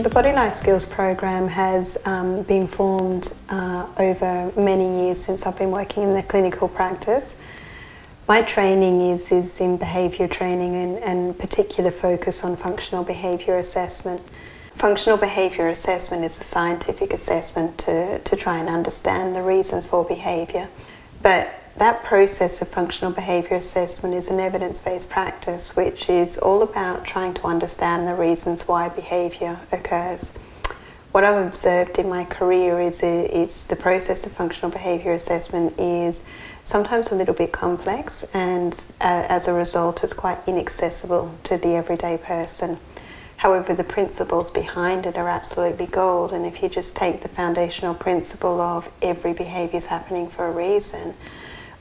The Body Life Skills program has been formed over many years since I've been working in the clinical practice. My training is in behaviour training and particular focus on functional behaviour assessment. Functional behaviour assessment is a scientific assessment to try and understand the reasons for behaviour. But that process of functional behaviour assessment is an evidence-based practice which is all about trying to understand the reasons why behaviour occurs. What I've observed in my career is the process of functional behaviour assessment is sometimes a little bit complex, and as a result it's quite inaccessible to the everyday person. However, the principles behind it are absolutely gold, and if you just take the foundational principle of every behaviour is happening for a reason,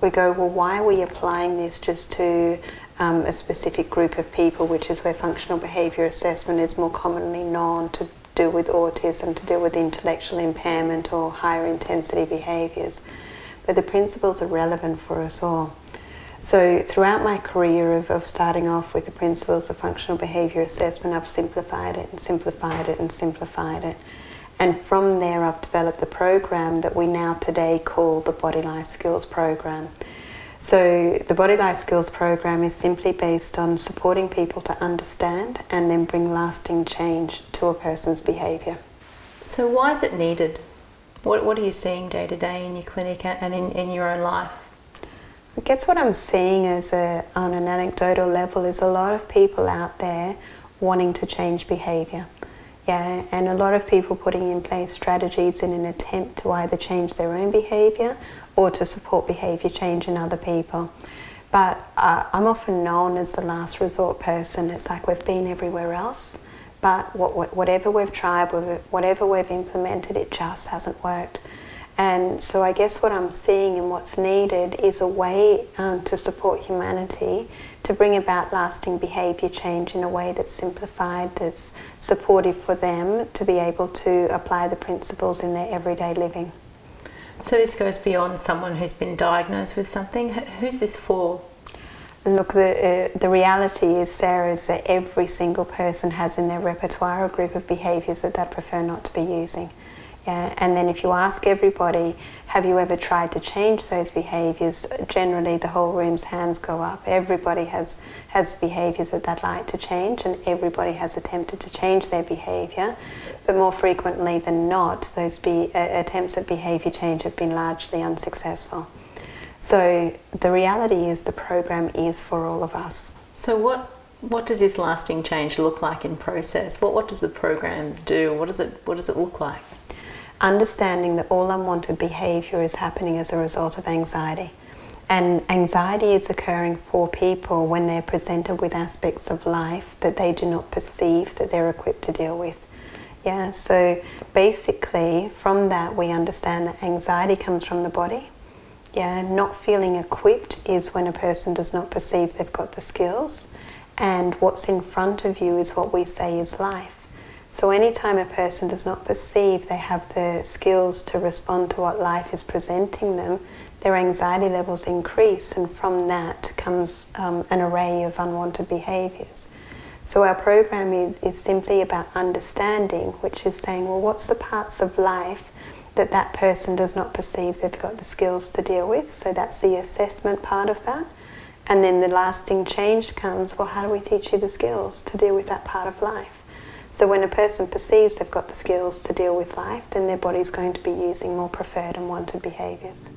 we go, well, why are we applying this just to a specific group of people, which is where functional behaviour assessment is more commonly known to do with autism, to do with intellectual impairment or higher intensity behaviours. But the principles are relevant for us all. So throughout my career of starting off with the principles of functional behaviour assessment, I've simplified it and simplified it and simplified it. And from there I've developed the program that we now today call the Body Life Skills program. So the Body Life Skills program is simply based on supporting people to understand and then bring lasting change to a person's behaviour. So why is it needed? What are you seeing day to day in your clinic and in your own life? I guess what I'm seeing on an anecdotal level is a lot of people out there wanting to change behaviour. Yeah, and a lot of people putting in place strategies in an attempt to either change their own behaviour or to support behaviour change in other people. But I'm often known as the last resort person. It's like we've been everywhere else, but whatever we've tried, whatever we've implemented, it just hasn't worked. And so I guess what I'm seeing and what's needed is a way to support humanity to bring about lasting behaviour change in a way that's simplified, that's supportive for them to be able to apply the principles in their everyday living. So this goes beyond someone who's been diagnosed with something. Who's this for? Look, the reality is, Sarah, is that every single person has in their repertoire a group of behaviours that they'd prefer not to be using. Yeah, and then if you ask everybody, have you ever tried to change those behaviours, generally the whole room's hands go up. Everybody has behaviours that they'd like to change, and everybody has attempted to change their behaviour, but more frequently than not, those attempts at behaviour change have been largely unsuccessful. So the reality is the program is for all of us. So what does this lasting change look like in process? What does the program do? What does it look like? Understanding that all unwanted behaviour is happening as a result of anxiety. And anxiety is occurring for people when they're presented with aspects of life that they do not perceive that they're equipped to deal with. Yeah, so basically from that we understand that anxiety comes from the body. Yeah, not feeling equipped is when a person does not perceive they've got the skills, and what's in front of you is what we say is life. So anytime a person does not perceive they have the skills to respond to what life is presenting them, their anxiety levels increase, and from that comes an array of unwanted behaviours. So our program is simply about understanding, which is saying, well, what's the parts of life that person does not perceive they've got the skills to deal with? So that's the assessment part of that. And then the lasting change comes, well, how do we teach you the skills to deal with that part of life? So when a person perceives they've got the skills to deal with life, then their body's going to be using more preferred and wanted behaviours.